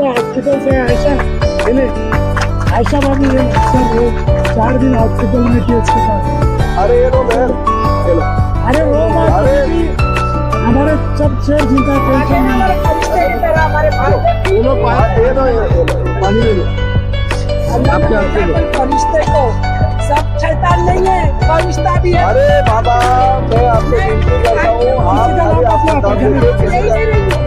Hospital से आयशा भाभी 4 दिन हॉस्पिटल में थी उसके पास। अरे ये लो बहन, अरे वो अरे हमारे सब शेर जिनका टेंशन नहीं। दोनों पानी ले लो। फरिश्ते को सब शैतान नहीं है, फरिश्ता भी है। अरे बाबा, मैं आपसे विनती करता हूँ, आप आपका काम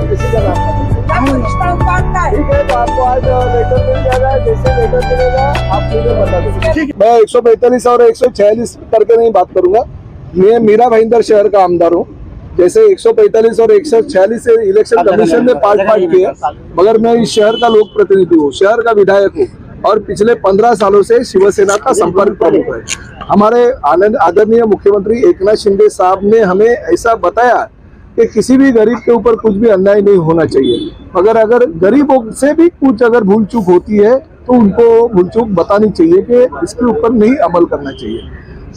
किसी का नाम फरिश्ता उतारता है। ठीक है, तो आपको आज लेटर मिल जाएगा। जैसे लेटर मिलेगा आप मुझे बता दीजिए। मैं 145 और 146 करके नहीं बात करूंगा। मैं मीरा भाईंदर शहर का आमदार हूँ। जैसे 145 और 146 से इलेक्शन कमीशन ने पार्ट किया, मगर मैं इस शहर का लोक प्रतिनिधि हूँ, शहर का विधायक हूँ और पिछले 15 सालों से शिवसेना का संपर्क प्रमुख है। हमारे आदरणीय मुख्यमंत्री एकनाथ शिंदे साहब ने हमें ऐसा बताया कि किसी भी गरीब के ऊपर कुछ भी अन्याय नहीं होना चाहिए, मगर अगर गरीबों से भी कुछ अगर भूल चूक होती है तो उनको भूल चूक बतानी चाहिए कि इसके ऊपर नहीं अमल करना चाहिए।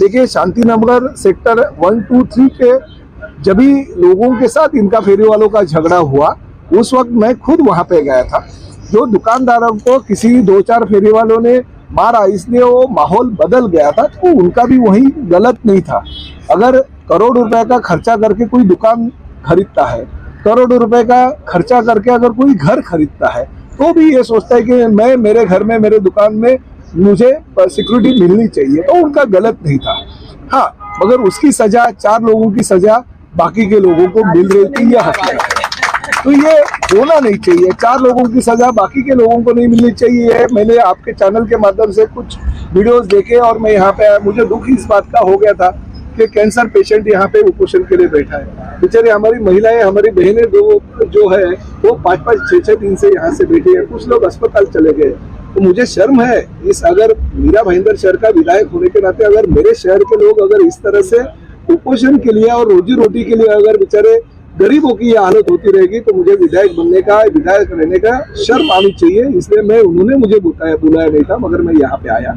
देखिए, शांतिनगर सेक्टर 1, 2, 3 के जब भी लोगों के साथ इनका फेरी वालों का झगड़ा हुआ, उस वक्त मैं खुद वहां पे गया था। जो दुकानदारों को किसी 2-4 फेरी वालों ने मारा, इसलिए वो माहौल बदल गया था, तो उनका भी वही गलत नहीं था। अगर करोड़ रुपए का खर्चा करके कोई दुकान खरीदता है, करोड़ रुपए का खर्चा करके अगर कोई घर खरीदता है, तो भी ये सोचता है कि मैं मेरे घर में, मेरे दुकान में मुझे सिक्योरिटी मिलनी चाहिए, तो उनका गलत नहीं था। हाँ, मगर उसकी सजा, 4 लोगों की सजा बाकी के लोगों को मिल रही थी, यह हकीकत है। तो ये होना नहीं चाहिए। 4 लोगों की सजा बाकी के लोगों को नहीं मिलनी चाहिए। मैंने आपके चैनल के माध्यम से कुछ वीडियोस देखे और मैं यहाँ पे आया। मुझे दुख इस बात का हो गया था कि कैंसर पेशेंट यहाँ पे उपोषण के लिए बैठा है। बेचारे हमारी महिलाएं, हमारी बहनें जो है वो 5-5, 6-6 दिन से यहाँ से बैठी है। कुछ लोग अस्पताल चले गए। तो मुझे शर्म है इस, अगर मीरा भाईंदर शहर का विधायक होने के नाते अगर मेरे शहर के लोग अगर इस तरह से कुपोषण के लिए और रोजी रोटी के लिए अगर बेचारे गरीबों की ये हालत होती रहेगी, तो मुझे विधायक बनने का, विधायक रहने का शर्म आनी चाहिए। इसलिए मैं, उन्होंने मुझे बुलाया नहीं था, मगर मैं यहाँ पे आया।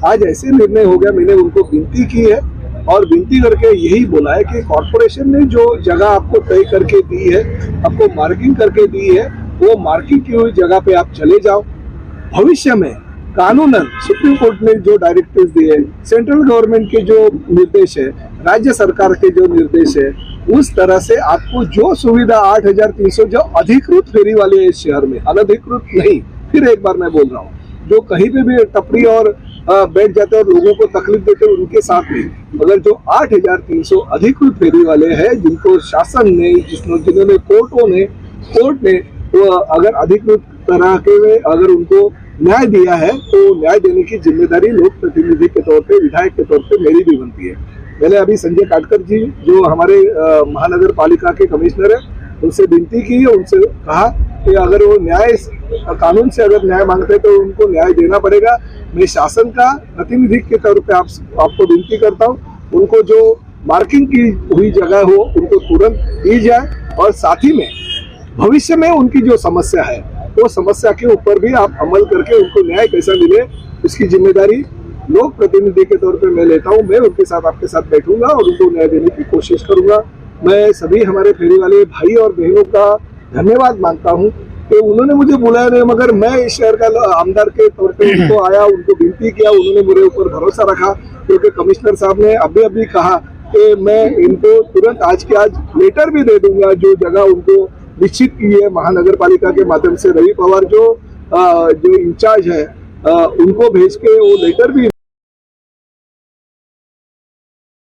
आज ऐसे निर्णय हो गया, मैंने उनको विनती की है और विनती करके यही बोला है कि कॉर्पोरेशन ने जो जगह आपको तय करके दी है, आपको मार्किंग करके दी है, वो मार्किंग की हुई जगह पे आप चले जाओ। भविष्य में कानूनन सुप्रीम कोर्ट ने जो डायरेक्टिव्स दिए, सेंट्रल गवर्नमेंट के जो निर्देश है, राज्य सरकार के जो निर्देश है, उस तरह से आपको जो सुविधा 8300 जो अधिकृत फेरी वाले हैं इस शहर में, अनधिकृत नहीं, फिर एक बार मैं बोल रहा हूँ, जो कहीं पे भी टपरी और बैठ जाते हैं और लोगों को तकलीफ देते हैं, उनके साथ नहीं, मगर जो 8300 अधिकृत फेरी वाले हैं, जिनको शासन ने, जिन्होंने कोर्ट ने तो अगर अधिकृत तरह के अगर उनको न्याय दिया है, तो न्याय देने की जिम्मेदारी लोक प्रतिनिधि के तौर पे, विधायक के तौर पे मेरी भी बनती है। मैंने अभी संजय काटकर जी, जो हमारे महानगर पालिका के कमिश्नर है, उनसे विनती की, उनसे कहा कि अगर वो न्याय, कानून से अगर न्याय मांगते हैं तो उनको न्याय देना पड़ेगा। मैं शासन का प्रतिनिधि के तौर पे आपको विनती करता हूँ, उनको जो मार्किंग की हुई जगह हो उनको तुरंत दी जाए, और साथ ही में भविष्य में उनकी जो समस्या है, वो समस्या के ऊपर भी आप अमल करके उनको न्याय कैसा मिले, उसकी जिम्मेदारी लोक प्रतिनिधि के तौर पे मैं लेता हूँ। मैं उनके साथ, आपके साथ बैठूंगा और उनको न्याय देने की कोशिश करूंगा। मैं सभी हमारे फेरी वाले भाई और बहनों का धन्यवाद मानता हूँ कि उन्होंने मुझे बुलाया नहीं, मगर मैं इस शहर का आमदार के तौर पे उनको आया, उनको विनती किया, उन्होंने मेरे ऊपर भरोसा रखा, क्योंकि कमिश्नर साहब ने अभी अभी कहा कि मैं इनको तुरंत आज के आज लेटर भी दे दूंगा, जो जगह उनको निश्चित की है महानगर पालिका के माध्यम से। रवि पवार जो इंचार्ज है, उनको भेज के वो लेटर भी